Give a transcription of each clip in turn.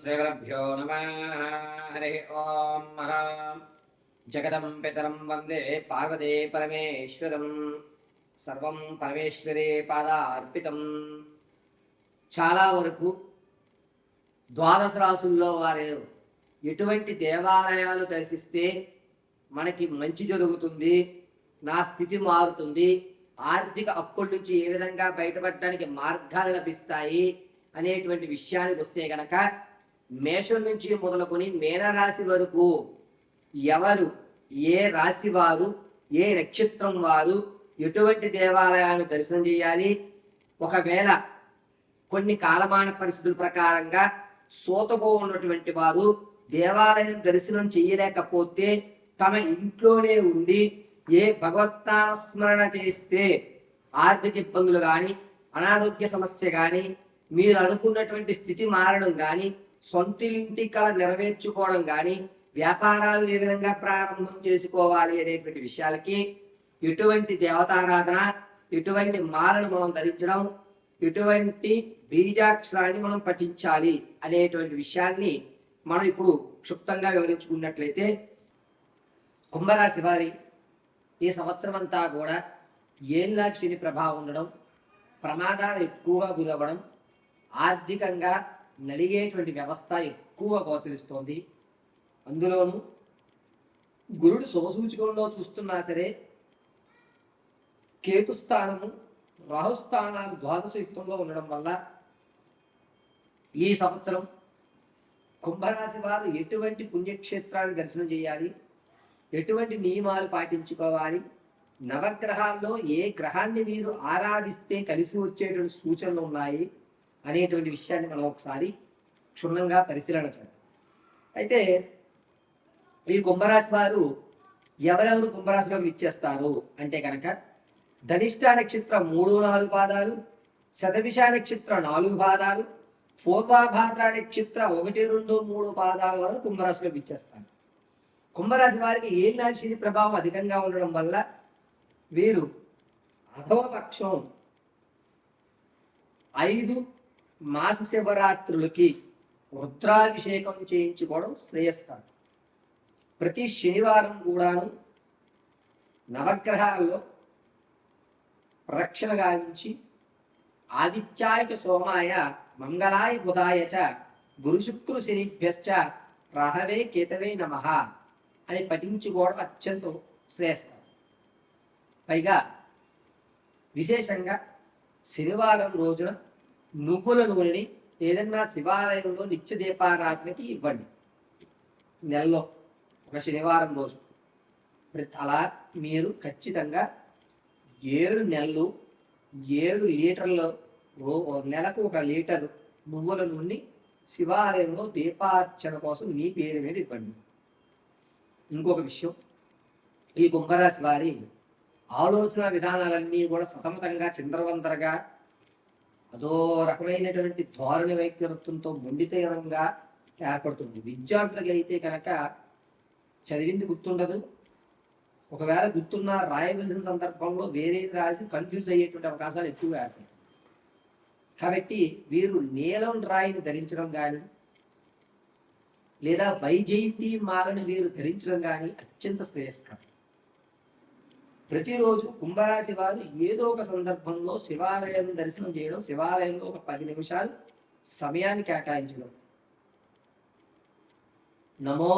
శ్రీగురుభ్యో నమః. హరి ఓం. జగదం పితరం వందే పార్వతీ పరమేశ్వరం. సర్వం పరమేశ్వరే పాదార్పితం. చాలా వరకు ద్వాదశ రాసుల్లో వారు ఎటువంటి దేవాలయాలు దర్శిస్తే మనకి మంచి జరుగుతుంది, నా స్థితి మారుతుంది, ఆర్థిక అప్పుల నుంచి ఏ విధంగా బయటపడడానికి మార్గాలు లభిస్తాయి అనేటువంటి విషయానికి వస్తే గనక మేషం నుంచి మొదలుకొని మీనరాశి వరకు ఎవరు, ఏ రాశి వారు, ఏ నక్షత్రం వారు ఎటువంటి దేవాలయాన్ని దర్శనం చేయాలి, ఒకవేళ కొన్ని కాలమాన పరిస్థితుల ప్రకారంగా సోతగో ఉన్నటువంటి వారు దేవాలయం దర్శనం చేయలేకపోతే తమ ఇంట్లోనే ఉండి ఏ భగవత్నామస్మరణ చేస్తే ఆర్థిక ఇబ్బందులు కానీ, అనారోగ్య సమస్య కానీ, మీరు అనుకున్నటువంటి స్థితి మారడం కానీ, సొంత ఇంటి కళ నెరవేర్చుకోవడం కానీ, వ్యాపారాలు ఏ విధంగా ప్రారంభం చేసుకోవాలి అనేటువంటి విషయాలకి ఎటువంటి దేవతారాధన, ఎటువంటి మాలను మనం ధరించడం, ఎటువంటి బీజాక్షరాన్ని మనం పఠించాలి అనేటువంటి విషయాన్ని మనం ఇప్పుడు క్షుప్తంగా వివరించుకున్నట్లయితే, కుంభరాశి వారి ఈ సంవత్సరం అంతా కూడా ఏళ్ళనాటి శని ప్రభావం ఉండడం, ప్రమాదాలు ఎక్కువగా గురవ్వడం, ఆర్థికంగా నలిగేటువంటి వ్యవస్థ ఎక్కువ గోచరిస్తోంది. అందులోనూ గురుడు శుభసూచకంలో చూస్తున్నా సరే కేతుస్థానము, రాహుస్థానాలు ద్వాదశయుక్తంలో ఉండడం వల్ల ఈ సంవత్సరం కుంభరాశి వారు ఎటువంటి పుణ్యక్షేత్రాన్ని దర్శనం చేయాలి, ఎటువంటి నియమాలు పాటించుకోవాలి, నవగ్రహాల్లో ఏ గ్రహాన్ని మీరు ఆరాధిస్తే కలిసి వచ్చేటువంటి సూచనలు ఉన్నాయి అనేటువంటి విషయాన్ని మనం ఒకసారి క్షుణ్ణంగా పరిశీలన చేయాలి. అయితే ఈ కుంభరాశి వారు ఎవరెవరు కుంభరాశిలోకి ఇచ్చేస్తారు అంటే కనుక ధనిష్ట నక్షత్రం 3-4 పాదాలు, శతభిష నక్షత్రం 4 పాదాలు, పూర్వాభాద్ర నక్షత్రం 1, 2, 3 పాదాల వారు కుంభరాశిలోకి ఇచ్చేస్తారు. కుంభరాశి వారికి ఏళ్ళనాటి శని ప్రభావం అధికంగా ఉండడం వల్ల వీరు అధోపక్షం 5 మాస శివరాత్రులకి రుద్రాభిషేకం చేయించుకోవడం శ్రేయస్కరం. ప్రతి శనివారం కూడాను నవగ్రహాల్లో ప్రదక్షిణ గావించి ఆదిత్యాయ సోమాయ మంగళాయ బుధాయ చ గురుశుక్రు శనిభ్యశ్చ రాహవే కేతవే నమః అని పఠించుకోవడం అత్యంత శ్రేయస్కరం. పైగా విశేషంగా శనివారం రోజున నువ్వుల నూనెని ఏదన్నా శివాలయంలో నిత్య దీపారాధనకి ఇవ్వండి. నెలలో ఒక శనివారం రోజు అలా మీరు ఖచ్చితంగా 7 నెలలు 7 లీటర్లు, నెలకు 1 లీటర్ నువ్వుల నూనె శివాలయంలో దీపార్చన కోసం మీ పేరు మీద ఇవ్వండి. ఇంకొక విషయం, ఈ కుంభరాశి వారి ఆలోచన విధానాలన్నీ కూడా సతమతంగా చిందరవందరగా అదో రకమైనటువంటి ధోరణి వైఖరిత్వంతో మొండితనంగా ఏర్పడుతుంది. విద్యార్థులకి అయితే కనుక చదివింది గుర్తుండదు, ఒకవేళ గుర్తున్న రాయవలసిన సందర్భంలో వేరే రాసి కన్ఫ్యూజ్ అయ్యేటువంటి అవకాశాలు ఎక్కువగా ఏర్పడతాయి. కాబట్టి వీరు నీలం రాయిని ధరించడం కానీ లేదా వైజయంతి మాలను వీరు ధరించడం కానీ అత్యంత శ్రేయస్కరం. ప్రతిరోజు కుంభరాశి వారు ఏదో ఒక సందర్భంలో శివాలయం దర్శనం చేయడం, శివాలయంలో ఒక 10 నిమిషాలు సమయాన్ని కేటాయించడం, నమో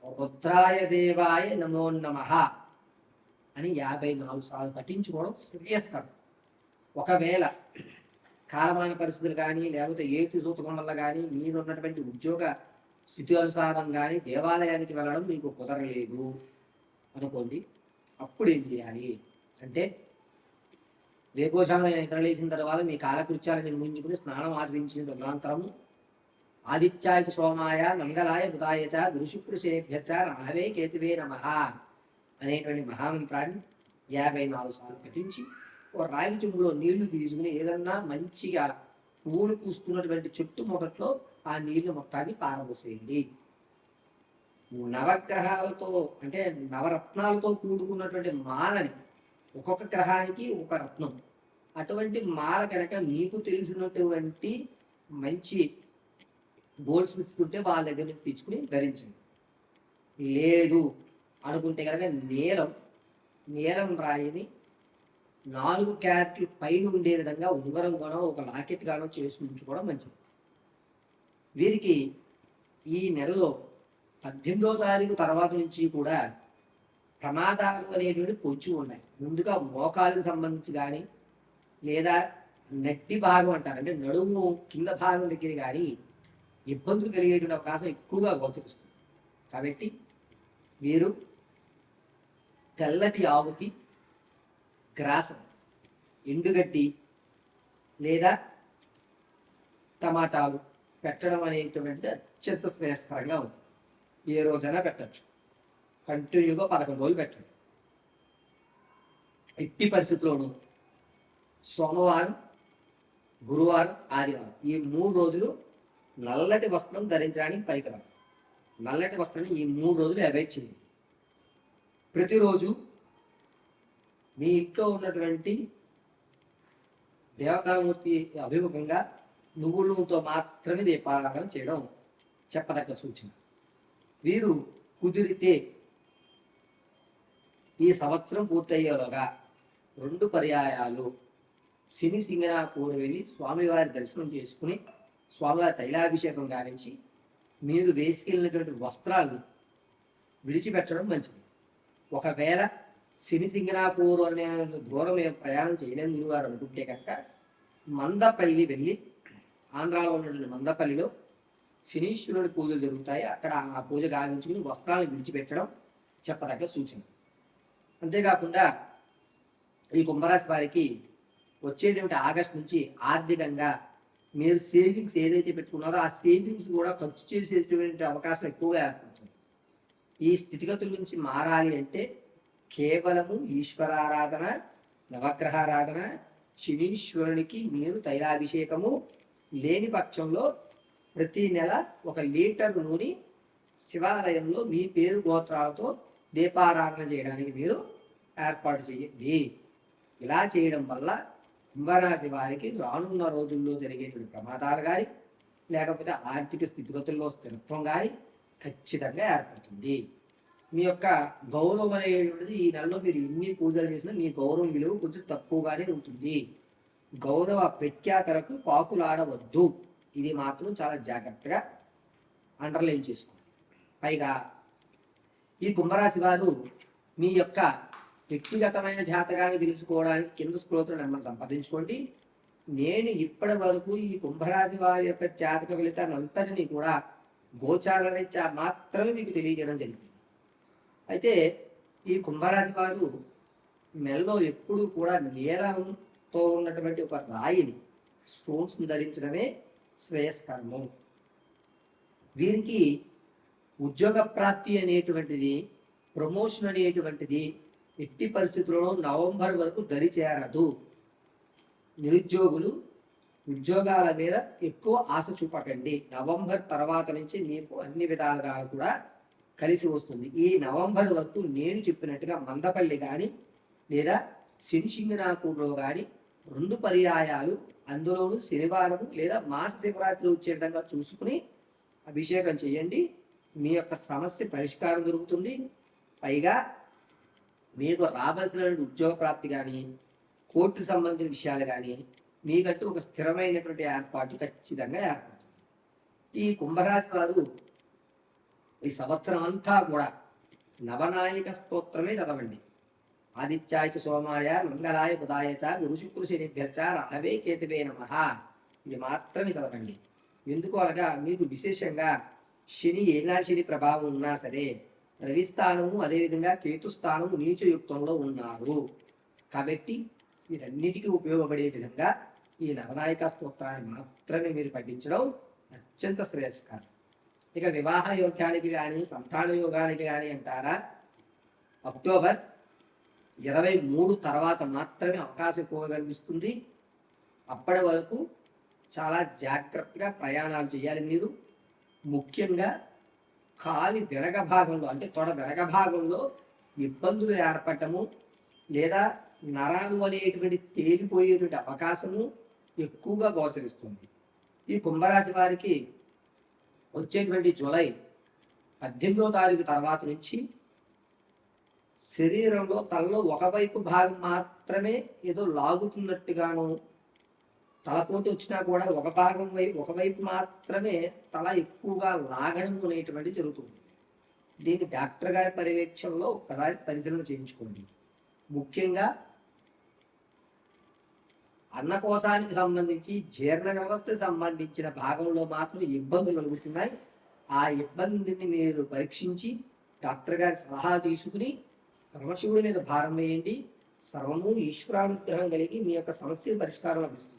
రుద్రాయ దేవాయ నమో నమః అని 54 సార్లు పఠించుకోవడం శ్రేయస్కరం. ఒకవేళ కాలమాన పరిస్థితులు కానీ లేకపోతే ఏటి సూచకం వల్ల కానీ మీరున్నటువంటి ఉద్యోగ స్థితి అనుసారం కానీ దేవాలయానికి వెళ్ళడం మీకు కుదరలేదు అనుకోండి, అప్పుడు ఏం చేయాలి అంటే వేకోజామున నిద్రలేసిన తర్వాత మీ కాలకృత్యాలను నిర్మించుకుని స్నానం ఆచరించిన తదనంతరము ఆదిత్యాయ సోమాయ మంగళాయ బుధాయ చ గురుశుక్రు శనిభ్యశ్చ రాహవే కేతువే నమః అనేటువంటి మహామంత్రాన్ని 54 సార్లు పఠించి ఓ రాగి చెంబులో నీళ్లు తీసుకుని ఏదన్నా మంచిగా పూలు పూస్తున్నటువంటి చెట్టు మొదట్లో ఆ నీళ్లు మొత్తాన్ని పారబోసేయండి. నవగ్రహాలతో అంటే నవరత్నాలతో కూడుకున్నటువంటి మాలని, ఒక్కొక్క గ్రహానికి ఒక రత్నం, అటువంటి మాల కనుక మీకు తెలిసినటువంటి మంచి గోల్డ్స్ ఇస్తుంటే వాళ్ళ దగ్గర నుంచి తెచ్చుకుని ధరించింది. లేదు అనుకుంటే కనుక నీలం రాయిని 4 క్యారెట్లు పైన ఉండే విధంగా ఉంగరం గానో ఒక లాకెట్ గానో చేసి ఉంచుకోవడం మంచిది. వీరికి ఈ నెలలో 18వ తారీఖు తర్వాత నుంచి కూడా ప్రమాదాలు అనేటువంటి పొంచి ఉన్నాయి. ముందుగా మోకాలకు సంబంధించి కానీ లేదా నట్టి భాగం అంటారు, అంటే నడుము కింద భాగం దగ్గర కానీ ఇబ్బందులు కలిగేటువంటి అవకాశం ఎక్కువగా గోచరిస్తుంది. కాబట్టి వీరు తెల్లటి ఆవుకి గ్రాసం, ఎండుగడ్డి లేదా టమాటాలు పెట్టడం అనేటువంటిది అత్యంత శ్రేయస్కరంగా ఉంది. ఏ రోజైనా పెట్టచ్చు, కంటిన్యూగా 11 రోజులు పెట్టండి. ఎట్టి పరిస్థితుల్లోనూ సోమవారం, గురువారం, ఆదివారం ఈ 3 రోజులు నల్లటి వస్త్రం ధరించడానికి పనికిరాదు. నల్లటి వస్త్రాన్ని ఈ 3 రోజులు అవాయిడ్ చేయండి. ప్రతిరోజు మీ ఇంట్లో ఉన్నటువంటి దేవతామూర్తి అభిముఖంగా నువ్వుల నూనెతో మాత్రమే దీపారాధన చేయడం చెప్పదగ్గ సూచన. వీరు కుదిరితే ఈ సంవత్సరం పూర్తయ్యేలోగా 2 పర్యాయాలు శని సింగనాపూర్ వెళ్ళి స్వామివారి దర్శనం చేసుకుని స్వామివారి తైలాభిషేకం గావించి మీరు వేసుకెళ్ళినటువంటి వస్త్రాలను విడిచిపెట్టడం మంచిది. ఒకవేళ శని సింగనాపూర్ అనే దూరం ప్రయాణం చేయలేని గురువారు అనుకుంటే కనుక మందపల్లి వెళ్ళి, ఆంధ్రాలో ఉన్నటువంటి మందపల్లిలో శనీశ్వరుడి పూజలు జరుగుతాయి, అక్కడ ఆ పూజ గావించుకుని వస్త్రాలను విడిచిపెట్టడం చెప్పదగ్గ సూచన. అంతేకాకుండా ఈ కుంభరాశి వారికి వచ్చేటువంటి ఆగస్టు నుంచి ఆర్థికంగా మీరు సేవింగ్స్ ఏదైతే పెట్టుకున్నారో ఆ సేవింగ్స్ కూడా ఖర్చు చేసేటువంటి అవకాశం ఎక్కువగా ఏర్పడుతుంది. ఈ స్థితిగతుల నుంచి మారాలి అంటే కేవలము ఈశ్వరారాధన, నవగ్రహారాధన, శనీశ్వరునికి మీరు తైలాభిషేకము లేని పక్షంలో ప్రతి నెల 1 లీటర్ నూనె శివాలయంలో మీ పేరు గోత్రాలతో దీపారాధన చేయడానికి మీరు ఏర్పాటు చేయండి. ఇలా చేయడం వల్ల కుంభరాశి వారికి రానున్న రోజుల్లో జరిగేటువంటి ప్రమాదాలు కానీ లేకపోతే ఆర్థిక స్థితిగతుల్లో స్థిరత్వం కానీ ఖచ్చితంగా ఏర్పడుతుంది. మీ యొక్క గౌరవం అనేటువంటిది ఈ నెలలో మీరు ఎన్ని పూజలు చేసినా మీ గౌరవం విలువ కొంచెం తక్కువగానే ఉంటుంది. గౌరవ ప్రఖ్యాతలకు పాకులాడవద్దు, ఇది మాత్రం చాలా జాగ్రత్తగా అండర్లైన్ చేసుకోండి. పైగా ఈ కుంభరాశి వారు మీ యొక్క వ్యక్తిగతమైన జాతకాన్ని తెలుసుకోవడానికి కింద స్క్రోతులను నెంబర్ సంపాదించుకోండి. నేను ఇప్పటి వరకు ఈ కుంభరాశి వారి యొక్క జాతక ఫలితాన్ని అంతటినీ కూడా గోచార రీత్యా మాత్రమే మీకు తెలియజేయడం జరిగింది. అయితే ఈ కుంభరాశి వారు మెల్లో ఎప్పుడూ కూడా నీలంతో ఉన్నటువంటి ఒక రాయిని, స్టోన్స్ ధరించడమే శ్రేయస్కరము. వీరికి ఉద్యోగ ప్రాప్తి అనేటువంటిది, ప్రమోషన్ అనేటువంటిది ఎట్టి పరిస్థితుల్లో నవంబర్ వరకు దరి చేరదు. నిరుద్యోగులు ఉద్యోగాల మీద ఎక్కువ ఆశ చూపకండి. నవంబర్ తర్వాత నుంచి మీకు అన్ని విధాలుగా కూడా కలిసి వస్తుంది. ఈ నవంబర్ వరకు నేను చెప్పినట్టుగా మందపల్లి కానీ లేదా శనిసింగనాపూర్లో కానీ 2 పర్యాయాలు, అందులోనూ శనివారం లేదా మాస శివరాత్రి వచ్చే విధంగా చూసుకుని అభిషేకం చేయండి. మీ యొక్క సమస్య పరిష్కారం దొరుకుతుంది. పైగా మీకు రావాల్సిన ఉద్యోగ ప్రాప్తి కానీ, కోర్టుకు సంబంధించిన విషయాలు కానీ మీకంటూ ఒక స్థిరమైనటువంటి ఏర్పాటు ఖచ్చితంగా ఏర్పడుతుంది. ఈ కుంభరాశి వారు ఈ సంవత్సరం అంతా కూడా నవనాయక స్తోత్రమే చదవండి. ఆదిత్యాయ చ సోమాయ మంగళాయ బుధాయ చ గురు శుక్ర శనిభ్యశ్చ రాహవే కేతువే నమః, ఇది మాత్రమే చదవండి. ఎందుకు అనగా మీకు విశేషంగా శని ఏనాటి శని ప్రభావం ఉన్నా సరే రవిస్థానము అదేవిధంగా కేతుస్థానము నీచయుక్తంలో ఉన్నారు. కాబట్టి వీరన్నిటికీ ఉపయోగపడే విధంగా ఈ నవనాయక స్తోత్రాన్ని మాత్రమే మీరు పఠించడం అత్యంత శ్రేయస్కరం. ఇక వివాహ యోగ్యానికి కానీ సంతాన యోగానికి కానీ అంటారా, అక్టోబర్ 23 తర్వాత మాత్రమే అవకాశం ఎక్కువగా కనిపిస్తుంది. అప్పటి వరకు చాలా జాగ్రత్తగా ప్రయాణాలు చేయాలి. మీరు ముఖ్యంగా కాలి వెనక భాగంలో, అంటే తొడ వెనక భాగంలో ఇబ్బందులు ఏర్పడటము లేదా నరాలు అనేటువంటి తేలిపోయేటువంటి అవకాశము ఎక్కువగా గోచరిస్తుంది. ఈ కుంభరాశి వారికి వచ్చేటువంటి జూలై 18వ తారీఖు తర్వాత నుంచి శరీరంలో తలలో ఒకవైపు భాగం మాత్రమే ఏదో లాగుతున్నట్టుగాను, తలపోటు వచ్చినా కూడా ఒకవైపు మాత్రమే తల ఎక్కువగా లాగడం అనేటువంటి జరుగుతుంది. దీన్ని డాక్టర్ గారి పర్యవేక్షణలో ఒక్కసారి పరిశీలన చేయించుకోండి. ముఖ్యంగా అన్నకోశానికి సంబంధించి జీర్ణ వ్యవస్థకి సంబంధించిన భాగంలో మాత్రం ఇబ్బందులు కలుగుతున్నాయి. ఆ ఇబ్బందిని మీరు పరీక్షించి డాక్టర్ గారి సలహా తీసుకుని పరమశివుడి మీద భారం వేయండి. సర్వము ఈశ్వరానుగ్రహం కలిగి మీ యొక్క సమస్య పరిష్కారం లభిస్తుంది.